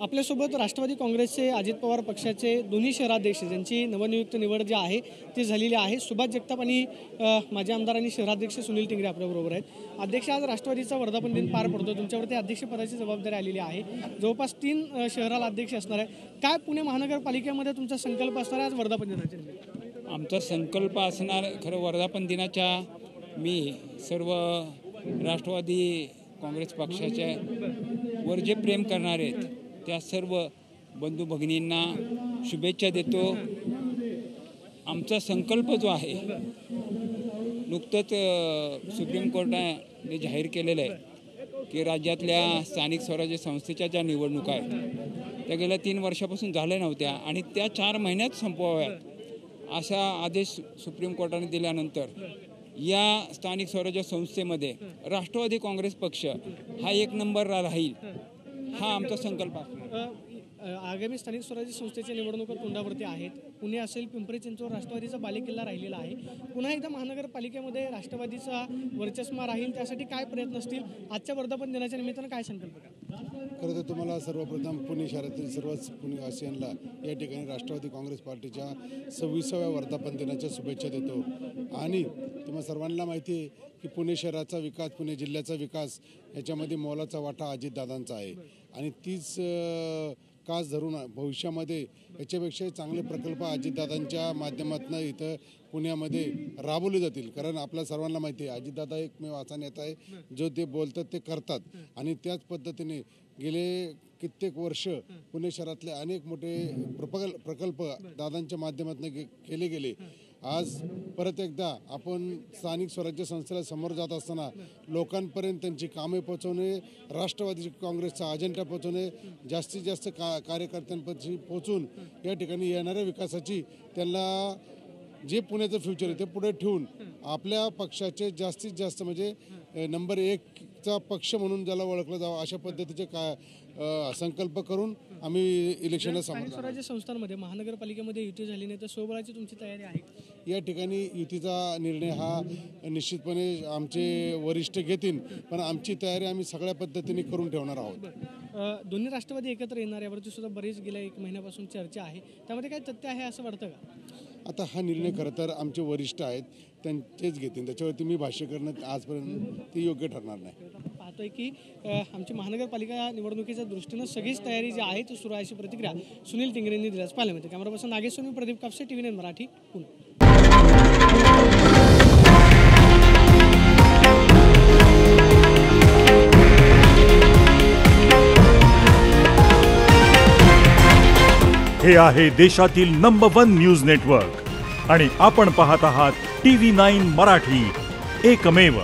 आपल्यासोबत राष्ट्रवादी काँग्रेसचे अजित पवार पक्षाचे दोन्ही शहराध्यक्ष ज्यांची नवनियुक्त निवड जी आहे ती झालेली आहे। सुभाष जगताप आणि माजी आमदार आणि शहराध्यक्ष सुनील टिंगरे आपल्याबरोबर आहेत। अध्यक्ष, आज राष्ट्रवादीचा वर्धापन दिन पार पडतो, तुमच्यावरती अध्यक्षपदाची जबाबदारी आलेली आहे। जवळपास 3 शहराला अध्यक्ष असणार आहे। काय पुणे महानगरपालिकेमध्ये तुमचा संकल्प असणार आहे आज वर्धापन दिनाच्या? आमचा संकल्प असणार खरं वर्धापन दिनाच्या मी सर्व राष्ट्रवादी काँग्रेस पक्षाच्या वर जे प्रेम करणारे आहेत त्या सर्व बंधू भगिनींना शुभेच्छा देतो। आमचा संकल्प जो आहे नुकतंच सुप्रीम कोर्टाने जाहीर केलेलं आहे की राज्यातल्या स्थानिक स्वराज्य संस्थेच्या ज्या निवडणुका आहेत त्या गेल्या 3 वर्षापासून झाल्या नव्हत्या आणि त्या 4 महिन्यात संपवाव्यात असा आदेश सुप्रीम कोर्टाने दिल्यानंतर या स्थानिक स्वराज्य संस्थेमध्ये राष्ट्रवादी काँग्रेस पक्ष हा 1 नंबरला राहील, हा आमचा संकल्प आहे। आगामी स्थानिक स्वराज्य संस्थेच्या निवडणुका तोंडावरती आहेत। पुणे असेल, पिंपरी चिंचवड राष्ट्रवादीचा बालेकिल्ला राहिलेला आहे। पुन्हा एकदा महानगरपालिकेमध्ये राष्ट्रवादीचा वर्चस्व राहील, त्यासाठी काय प्रयत्न असतील? आजच्या वर्धापन दिनाच्या निमित्तानं काय संकल्प करा? खरं तर तुम्हाला सर्वप्रथम पुणे शहरातील सर्वच पुणेवासियांना या ठिकाणी राष्ट्रवादी काँग्रेस पार्टीच्या 26व्या वर्धापन दिनाच्या शुभेच्छा देतो। आणि तुम्हा सर्वांना माहिती आहे की पुणे शहराचा विकास, पुणे जिल्ह्याचा विकास याच्यामध्ये मोलाचा वाटा अजितदादांचा आहे आणि तीच कास धरून भविष्यामध्ये याच्यापेक्षा चांगले प्रकल्प अजितदादांच्या माध्यमातून इथं पुण्यामध्ये राबवले जातील। कारण आपल्या सर्वांना माहिती आहे अजितदादा एकमेव असा नेता आहे जो ते बोलतात ते करतात आणि त्याच पद्धतीने गेले कित्येक वर्ष पुणे शहरातले अनेक मोठे प्रकल्प दादांच्या माध्यमातून केले गेले। आज परत एकदा आपण स्थानिक स्वराज्य संस्थेला समोर जात असताना लोकांपर्यंत त्यांची कामे पोहोचवणे, राष्ट्रवादी काँग्रेसचा अजेंडा पोहोचवणे, जास्तीत जास्त कार्यकर्त्यांपर्यंत पोहोचून या ठिकाणी येणाऱ्या विकासाची त्यांना जे पुण्याचं फ्युचर आहे ते पुढे ठेवून आपल्या पक्षाचे जास्तीत जास्त म्हणजे नंबर 1चा पक्ष म्हणून ज्याला ओळखलं जावं अशा पद्धतीचे संकल्प करून आम्ही इलेक्शनला स्थानिक स्वराज्य संस्थांमध्ये महानगरपालिकेमध्ये युती झाली नाही तर स्वबळाची तुमची तयारी आहे? या ठिकाणी युतीचा निर्णय हा निश्चितपणे आमचे वरिष्ठ घेतील, पण आमची तयारी आम्ही सगळ्या पद्धतीने करून ठेवणार आहोत। दोन्ही राष्ट्रवादी एकत्र येणार यावरती सुद्धा बरीच गेल्या 1 महिन्यापासून चर्चा आहे, त्यामध्ये काय तथ्य आहे असं वाटतं का? आता हा निर्णय खरं तर आमचे वरिष्ठ आहेत त्यांचेच घेतील, त्याच्यावरती मी भाष्य करणं आजपर्यंत ते योग्य ठरणार नाही। पाहतोय की आमची महानगरपालिका निवडणुकीच्या दृष्टीनं सगळीच तयारी जी आहे ती सुरू आहे अशी प्रतिक्रिया सुनील टिंगरेंनी दिल्यास पाहायला मिळते। Camera person Nagesh, Pradeep Kapse, TV9 Marathi, Pune. हे आहे देशातील नंबर 1 न्यूज नेटवर्क आणि आपण पाहत आहात TV9 मराठी, एकमेव।